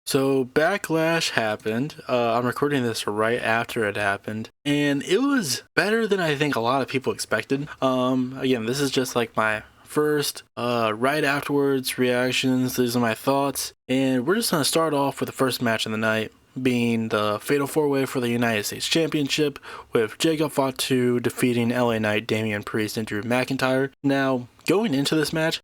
So Backlash happened. I'm recording this right after it happened, and it was better than I think a lot of people expected. Again, this is just like my first right afterwards reactions. These are my thoughts, and we're just gonna start off with the first match of the night, being the Fatal 4-Way for the United States Championship, with Jacob Fatu defeating LA Knight, Damian Priest, and Drew McIntyre. Now, going into this match,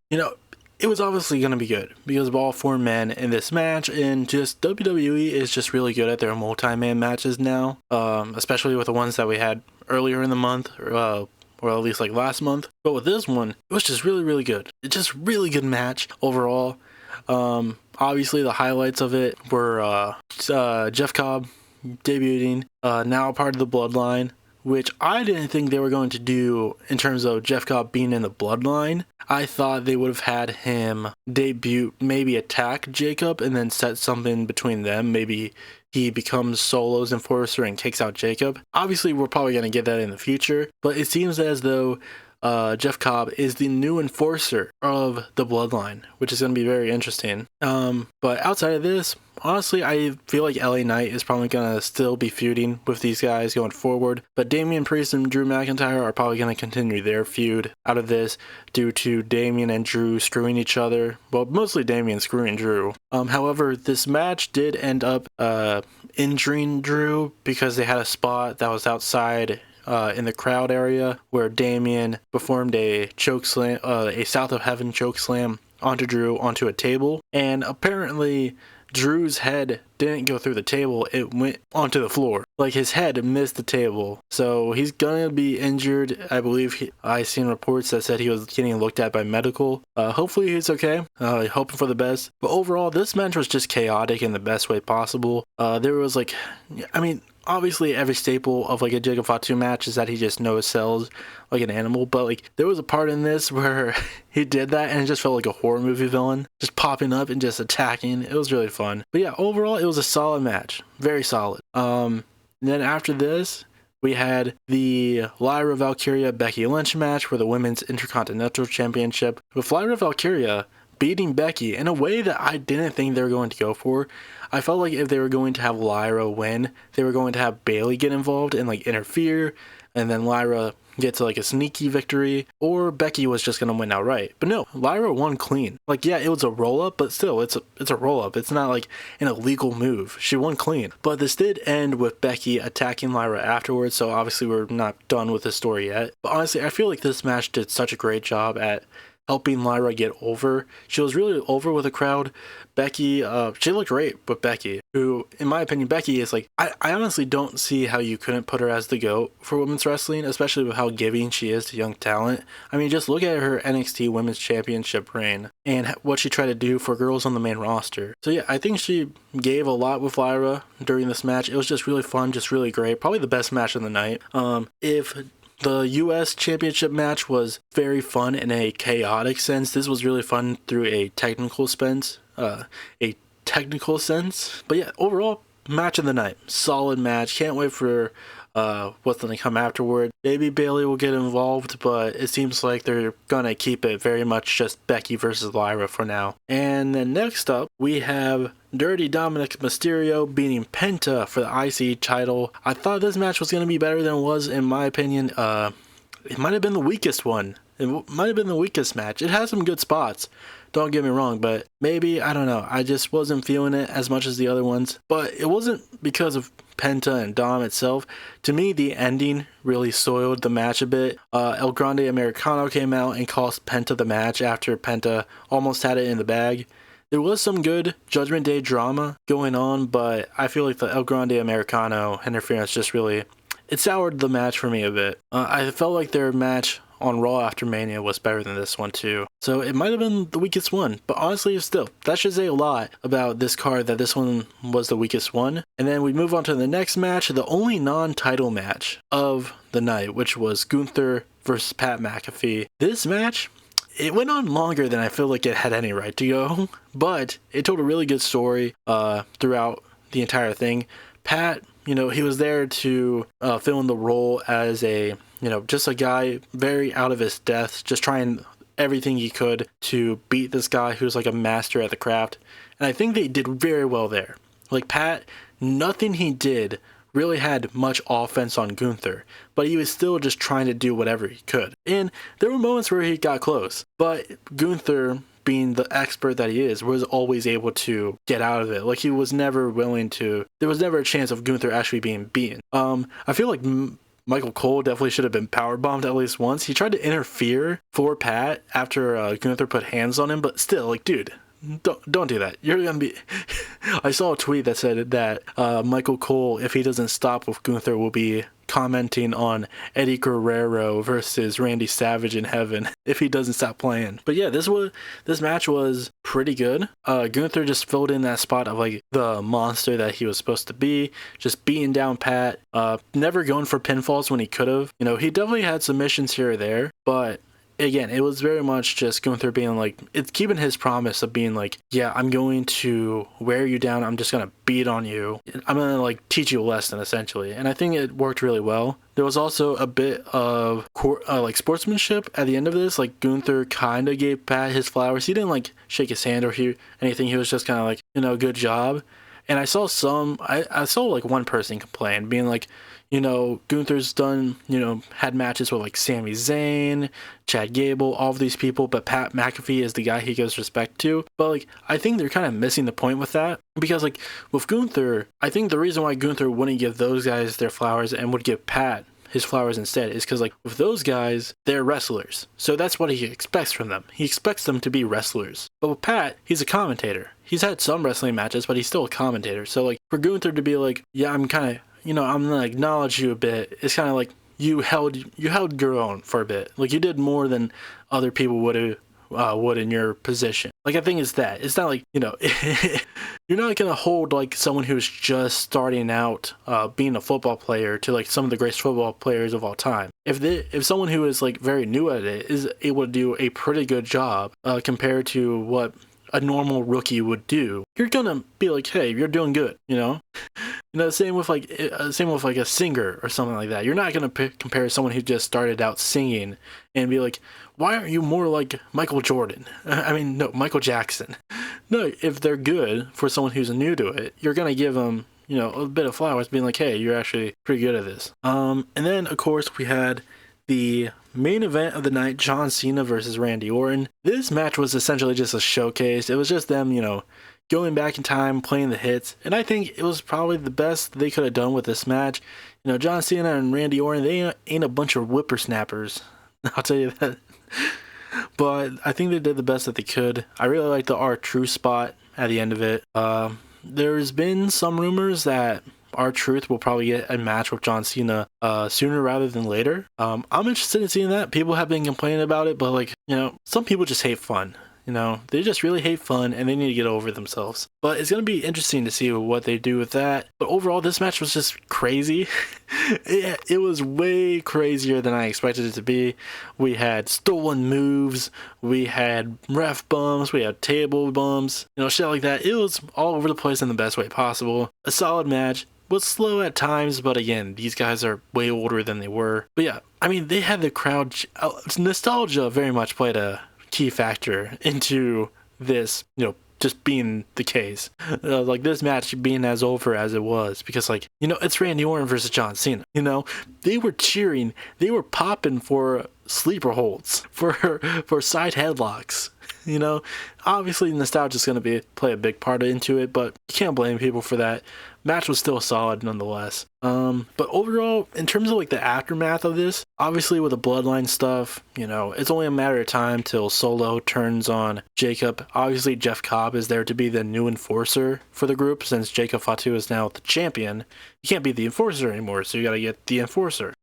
it was obviously going to be good because of all four men in this match, and just WWE is just really good at their multi-man matches now, especially with the ones that we had earlier in the month, or at least like last month. But with this one, it was just really, really good. It's just really good match overall. Obviously the highlights of it were Jeff Cobb debuting, now part of the Bloodline, which I didn't think they were going to do in terms of Jeff Cobb being in the Bloodline. I thought they would have had him debut, maybe attack Jacob, and then set something between them. Maybe he becomes Solo's enforcer and kicks out Jacob. Obviously, we're probably going to get that in the future, but it seems as though Jeff Cobb is the new enforcer of the Bloodline, which is going to be very interesting. But outside of this, honestly, I feel like LA Knight is probably going to still be feuding with these guys going forward. But Damian Priest and Drew McIntyre are probably going to continue their feud out of this due to Damian and Drew screwing each other. Well, mostly Damian screwing Drew. However, this match did end up injuring Drew because they had a spot that was outside in the crowd area where Damian performed a choke slam, a South of Heaven choke slam onto Drew onto a table, and apparently Drew's head didn't go through the table, it went onto the floor. Like, his head missed the table. So he's gonna be injured. I believe I seen reports that said he was getting looked at by medical. Hopefully he's okay. Hoping for the best. But overall, this match was just chaotic in the best way possible. There was obviously every staple of like a Jacob Fatu match is that he just no-sells like an animal, but like there was a part in this where he did that and it just felt like a horror movie villain, just popping up and just attacking. It was really fun. But yeah, overall it was a solid match, very solid. Then after this, we had the Lyra Valkyria Becky Lynch match for the Women's Intercontinental Championship, with Lyra Valkyria beating Becky in a way that I didn't think they were going to go for. I felt like if they were going to have Lyra win, they were going to have Bayley get involved and like interfere, and then Lyra get to like a sneaky victory, or Becky was just going to win outright. But no, Lyra won clean. Like, yeah, it was a roll-up, but still, it's a roll-up. It's not like an illegal move. She won clean. But this did end with Becky attacking Lyra afterwards, so obviously we're not done with the story yet. But honestly, I feel like this match did such a great job at helping Lyra get over. She was really over with the crowd. Becky, she looked great with Becky, who, in my opinion, Becky is like, I honestly don't see how you couldn't put her as the GOAT for women's wrestling, especially with how giving she is to young talent. I mean, just look at her NXT Women's Championship reign and what she tried to do for girls on the main roster. So yeah, I think she gave a lot with Lyra during this match. It was just really fun, just really great. Probably the best match of the night. If the U.S. Championship match was very fun in a chaotic sense, this was really fun through a technical sense. But yeah, overall, match of the night. Solid match. Can't wait for what's going to come afterward. Maybe Bayley will get involved, but it seems like they're going to keep it very much just Becky versus Lyra for now. And then next up, we have Dirty Dominic Mysterio beating Penta for the IC title. I thought this match was going to be better than it was, in my opinion. It might have been the weakest one. It might have been the weakest match. It had some good spots, don't get me wrong, but maybe, I don't know, I just wasn't feeling it as much as the other ones. But it wasn't because of Penta and Dom itself. To me, the ending really soiled the match a bit. El Grande Americano came out and cost Penta the match after Penta almost had it in the bag. There was some good Judgment Day drama going on, but I feel like the El Grande Americano interference just really, it soured the match for me a bit. I felt like their match on Raw after Mania was better than this one too. So it might have been the weakest one, but honestly, still, that should say a lot about this card, that this one was the weakest one. And then we move on to the next match, the only non-title match of the night, which was Gunther versus Pat McAfee. This match, it went on longer than I feel like it had any right to go, but it told a really good story throughout the entire thing. Pat, he was there to fill in the role as just a guy very out of his depth, just trying everything he could to beat this guy who's like a master at the craft. And I think they did very well there. Like Pat, nothing he did really had much offense on Gunther, but he was still just trying to do whatever he could. And there were moments where he got close, but Gunther, being the expert that he is, was always able to get out of it. Like he was never willing to, there was never a chance of Gunther actually being beaten. I feel like Michael Cole definitely should have been powerbombed at least once. He tried to interfere for Pat after Gunther put hands on him, but still, like, dude, don't do that. You're gonna be. I saw a tweet that said that Michael Cole, if he doesn't stop with Gunther, will be commenting on Eddie Guerrero versus Randy Savage in heaven if he doesn't stop playing. But yeah, this match was pretty good. Gunther just filled in that spot of like the monster that he was supposed to be, just beating down Pat, never going for pinfalls when he could have. You know, he definitely had submissions here or there, but again, it was very much just Gunther being like, it's keeping his promise of being like, yeah, I'm going to wear you down. I'm just going to beat on you. I'm going to like teach you a lesson, essentially. And I think it worked really well. There was also a bit of like sportsmanship at the end of this. Like Gunther kind of gave Pat his flowers. He didn't like shake his hand or anything. He was just kind of like, you know, good job. And I saw I saw like one person complain, being like, you know, Gunther's done, you know, had matches with like Sami Zayn, Chad Gable, all of these people, but Pat McAfee is the guy he gives respect to. But like, I think they're kind of missing the point with that, because like with Gunther, I think the reason why Gunther wouldn't give those guys their flowers and would give Pat his flowers instead is because like with those guys, they're wrestlers, so that's what he expects from them. He expects them to be wrestlers. But with Pat, he's a commentator. He's had some wrestling matches, but he's still a commentator. So like for Gunther to be like, yeah, I'm kind of, you know, I'm gonna acknowledge you a bit, it's kind of like you held your own for a bit. Like you did more than other people would in your position. Like I think it's that. It's not like, you know, you're not gonna hold like someone who's just starting out being a football player to like some of the greatest football players of all time. If someone who is like very new at it is able to do a pretty good job compared to what a normal rookie would do, you're gonna be like, hey, you're doing good, you know. You know, same with like a singer or something like that. You're not gonna compare someone who just started out singing and be like, why aren't you more like Michael Jordan? I mean, no, Michael Jackson. No, if they're good for someone who's new to it, you're gonna give them, you know, a bit of flowers, being like, hey, you're actually pretty good at this. And then of course we had the main event of the night, John Cena versus Randy Orton. This match was essentially just a showcase. It was just them, you know, going back in time, playing the hits, and I think it was probably the best they could have done with this match. You know, John Cena and Randy Orton, they ain't a bunch of whippersnappers, I'll tell you that. But I think they did the best that they could. I really like the R-Truth spot at the end of it. There's been some rumors that R-Truth will probably get a match with John Cena sooner rather than later. I'm interested in seeing that. People have been complaining about it, but like, you know, some people just hate fun. You know, they just really hate fun and they need to get over themselves. But it's going to be interesting to see what they do with that. But overall, this match was just crazy. It was way crazier than I expected it to be. We had stolen moves. We had ref bumps. We had table bumps. You know, shit like that. It was all over the place in the best way possible. A solid match. Was slow at times, but again, these guys are way older than they were. But yeah, I mean, they had the crowd. Nostalgia very much played a key factor into this, you know, just being the case. Like this match being as over as it was, because like, you know, it's Randy Orton versus John Cena. You know, they were cheering, they were popping for sleeper holds, for side headlocks. You know, obviously nostalgia is going to play a big part into it, but you can't blame people for that. Match was still solid nonetheless. But overall, in terms of like the aftermath of this, obviously with the bloodline stuff, you know, it's only a matter of time till Solo turns on Jacob. Obviously, Jeff Cobb is there to be the new enforcer for the group, since Jacob Fatu is now the champion. You can't be the enforcer anymore, so you got to get the enforcer.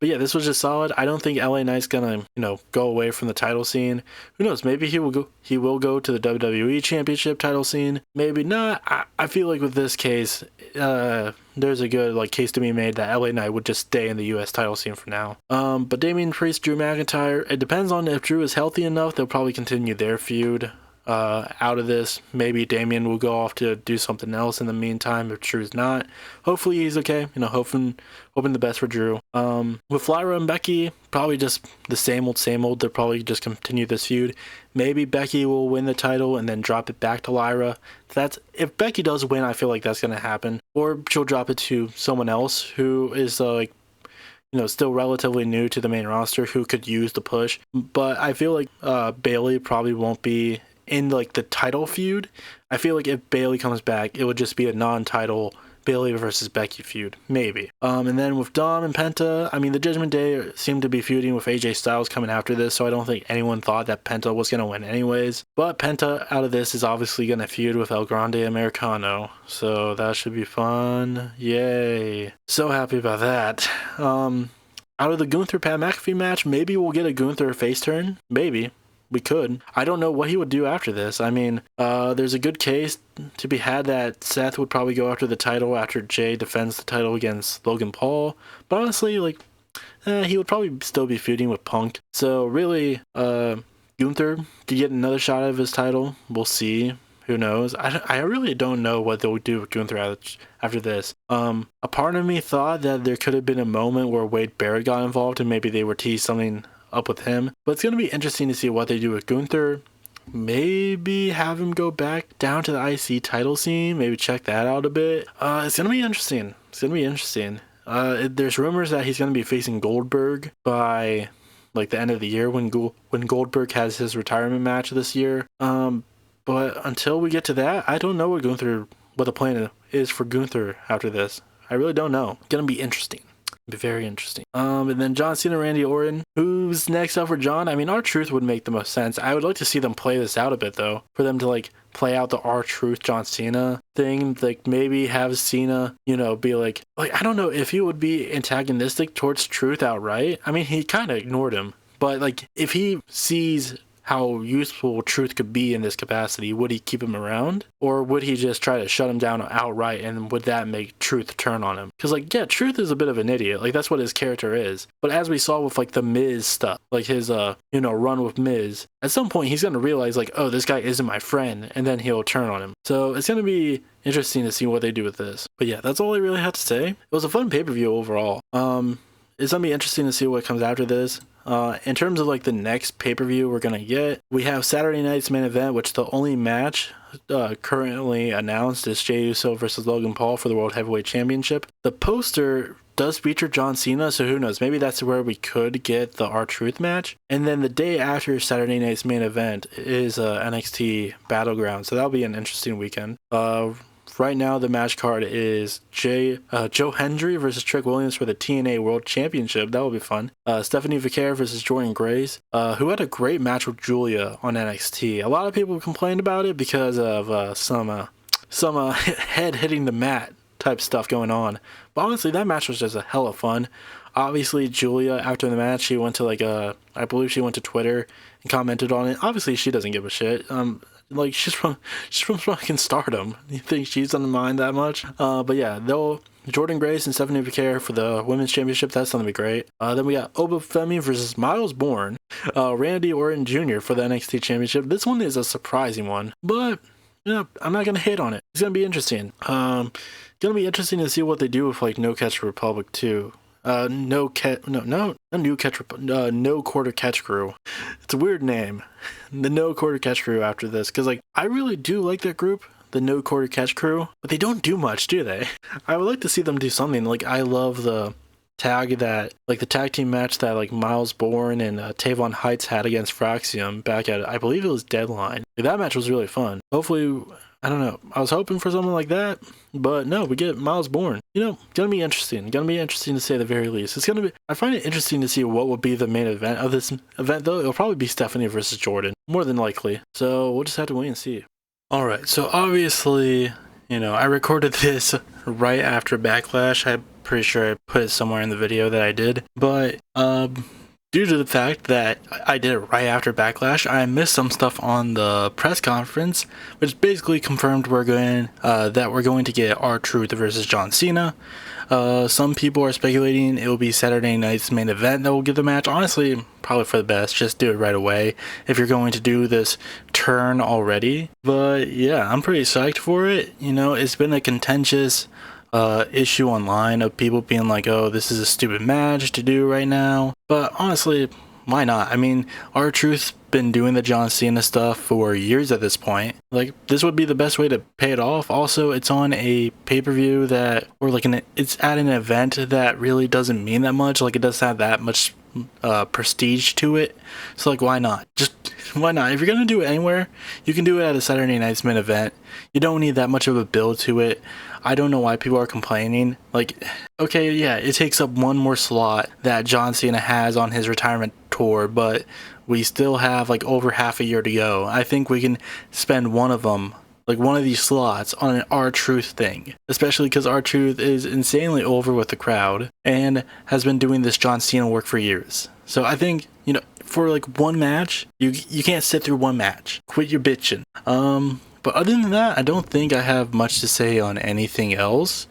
But yeah, this was just solid. I don't think LA Knight's gonna, you know, go away from the title scene. Who knows? Maybe he will go to the WWE Championship title scene. Maybe not. I feel like with this case, there's a good like case to be made that LA Knight would just stay in the US title scene for now. But Damian Priest, Drew McIntyre, it depends on if Drew is healthy enough. They'll probably continue their feud. out of this. Maybe Damien will go off to do something else in the meantime if Drew's not. Hopefully he's okay. You know, hoping the best for Drew. With Lyra and Becky, probably just the same old, same old. They'll probably just continue this feud. Maybe Becky will win the title and then drop it back to Lyra. If Becky does win, I feel like that's gonna happen. Or she'll drop it to someone else who is like, you know, still relatively new to the main roster who could use the push. But I feel like Bayley probably won't be in like the title feud. I feel like if Bayley comes back, it would just be a non-title Bayley versus Becky feud, maybe. And then with Dom and Penta, I mean, the Judgment Day seemed to be feuding with AJ Styles coming after this, so I don't think anyone thought that Penta was going to win anyways. But Penta out of this is obviously going to feud with El Grande Americano, so that should be fun. Yay. So happy about that. Out of the Gunther-Pat McAfee match, maybe we'll get a Gunther face turn. Maybe. We could. I don't know what he would do after this. I mean, there's a good case to be had that Seth would probably go after the title after Jay defends the title against Logan Paul. But honestly, like, he would probably still be feuding with Punk. So really, Gunther could get another shot of his title. We'll see. Who knows? I really don't know what they'll do with Gunther after this. A part of me thought that there could have been a moment where Wade Barrett got involved and maybe they were teased something up with him, but it's going to be interesting to see what they do with Gunther. Maybe have him go back down to the IC title scene, maybe check that out a bit. It's going to be interesting. There's rumors that he's going to be facing Goldberg by like the end of the year when Goldberg has his retirement match this year. But until we get to that, I don't know what the plan is for Gunther after this. I really don't know. It's going to be interesting. Be very interesting. And then John Cena, Randy Orton. Who's next up for John? I mean, R-Truth would make the most sense. I would like to see them play this out a bit, though. For them to, like, play out the R-Truth John Cena thing. Like, maybe have Cena, you know, be like, I don't know if he would be antagonistic towards Truth outright. I mean, he kind of ignored him. But, like, if he sees how useful Truth could be in this capacity, would he keep him around? Or would he just try to shut him down outright, and would that make Truth turn on him? Because, like, yeah, Truth is a bit of an idiot. Like, that's what his character is. But as we saw with, like, the Miz stuff, like his, run with Miz, at some point he's going to realize, like, oh, this guy isn't my friend, and then he'll turn on him. So it's going to be interesting to see what they do with this. But yeah, that's all I really have to say. It was a fun pay-per-view overall. It's going to be interesting to see what comes after this. In terms of like the next pay-per-view we're going to get, we have Saturday night's main event, which the only match currently announced is Jey Uso versus Logan Paul for the World Heavyweight Championship. The poster does feature John Cena, so who knows? Maybe that's where we could get the R-Truth match. And then the day after Saturday night's main event is NXT Battleground, so that'll be an interesting weekend. Right now, the match card is Joe Hendry versus Trick Williams for the TNA World Championship. That will be fun. Stephanie Vaquer versus Jordan Grace, who had a great match with Julia on NXT. A lot of people complained about it because of some head hitting the mat type stuff going on. But honestly, that match was just a hell of fun. Obviously, Julia, after the match, she went to I believe she went to Twitter and commented on it. Obviously, she doesn't give a shit. Like, she's from fucking Stardom. You think she's on the mind that much? But yeah, Jordan Grace and Stephanie Vaquer for the Women's Championship. That's gonna be great. Then we got Oba Femi versus Miles Bourne, Randy Orton Jr. for the NXT Championship. This one is a surprising one, but I'm not gonna hate on it. It's gonna be interesting. Gonna be interesting to see what they do with like No Catch Republic too. No Quarter Catch Crew. It's a weird name. The No Quarter Catch Crew after this, because like I really do like that group, the No Quarter Catch Crew, but they don't do much, do they? I would like to see them do something. Like I love the tag team match that like Miles Bourne and Tavon Heights had against Fraxium back at, I believe it was Deadline. Like, that match was really fun. Hopefully, I don't know. I was hoping for something like that, but no, we get Miles Bourne. Gonna be interesting. Gonna be interesting to say the very least. I find it interesting to see what will be the main event of this event, though. It'll probably be Stephanie versus Jordan, more than likely. So we'll just have to wait and see. Alright, so obviously, I recorded this right after Backlash. I'm pretty sure I put it somewhere in the video that I did. But, due to the fact that I did it right after Backlash, I missed some stuff on the press conference, which basically confirmed we're going to get R-Truth versus John Cena. Some people are speculating it will be Saturday night's main event that will get the match. Honestly, probably for the best. Just do it right away if you're going to do this turn already. But yeah, I'm pretty psyched for it. You know, it's been a contentious issue online of people being like, oh, this is a stupid match to do right now. But honestly, why not? I mean, R-Truth's been doing the John Cena stuff for years at this point. Like, this would be the best way to pay it off. Also, it's on a pay-per-view it's at an event that really doesn't mean that much. Like, it doesn't have that much prestige to it. So, like, why not? Just why not? If you're gonna do it anywhere, you can do it at a Saturday night's main event. You don't need that much of a build to it. I don't know why people are complaining. Like, okay, yeah, it takes up one more slot that John Cena has on his retirement tour, but we still have like over half a year to go. I think we can spend one of them, like one of these slots, on an R-Truth thing, especially because R-Truth is insanely over with the crowd and has been doing this John Cena work for years. So I think, you know, for like one match, you can't sit through one match. Quit your bitching. But other than that, I don't think I have much to say on anything else.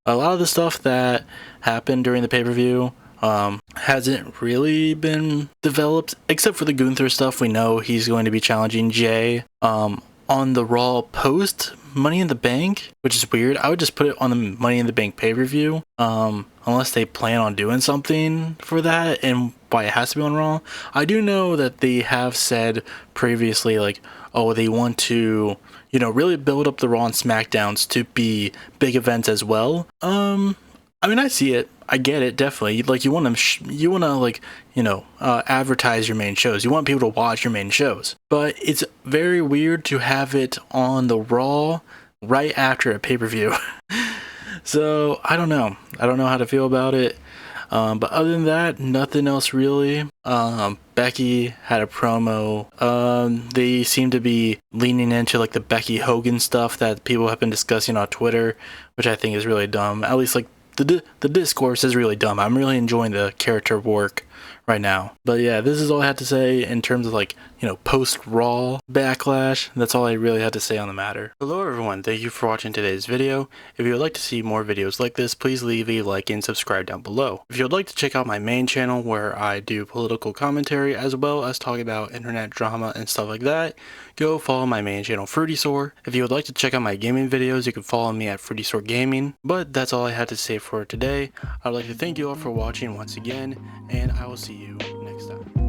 A lot of the stuff that happened during the pay-per-view hasn't really been developed, except for the Gunther stuff. We know he's going to be challenging Jay on the Raw post Money in the Bank, which is weird. I would just put it on the Money in the Bank pay-per-view, unless they plan on doing something for that and why it has to be on Raw. I do know that they have said previously, like, oh, they want to, you know, really build up the Raw and SmackDowns to be big events as well. I mean, I see it. I get it, definitely. Like, you want to, like, you know, advertise your main shows. You want people to watch your main shows. But it's very weird to have it on the Raw right after a pay-per-view. So, I don't know. I don't know how to feel about it. But other than that, nothing else really. Becky had a promo. They seem to be leaning into like the Becky Hogan stuff that people have been discussing on Twitter, which I think is really dumb. At least like the discourse is really dumb. I'm really enjoying the character work right now. But yeah, this is all I had to say in terms of like, you know, post-Raw Backlash. That's all I really had to say on the matter. Hello everyone, thank you for watching today's video. If you would like to see more videos like this, please leave a like and subscribe down below. If you would like to check out my main channel where I do political commentary as well as talk about internet drama and stuff like that, go follow my main channel Fruity Soar. If you would like to check out my gaming videos, you can follow me at Fruity Soar Gaming. But that's all I had to say for today. I'd like to thank you all for watching once again, and I will see you next time.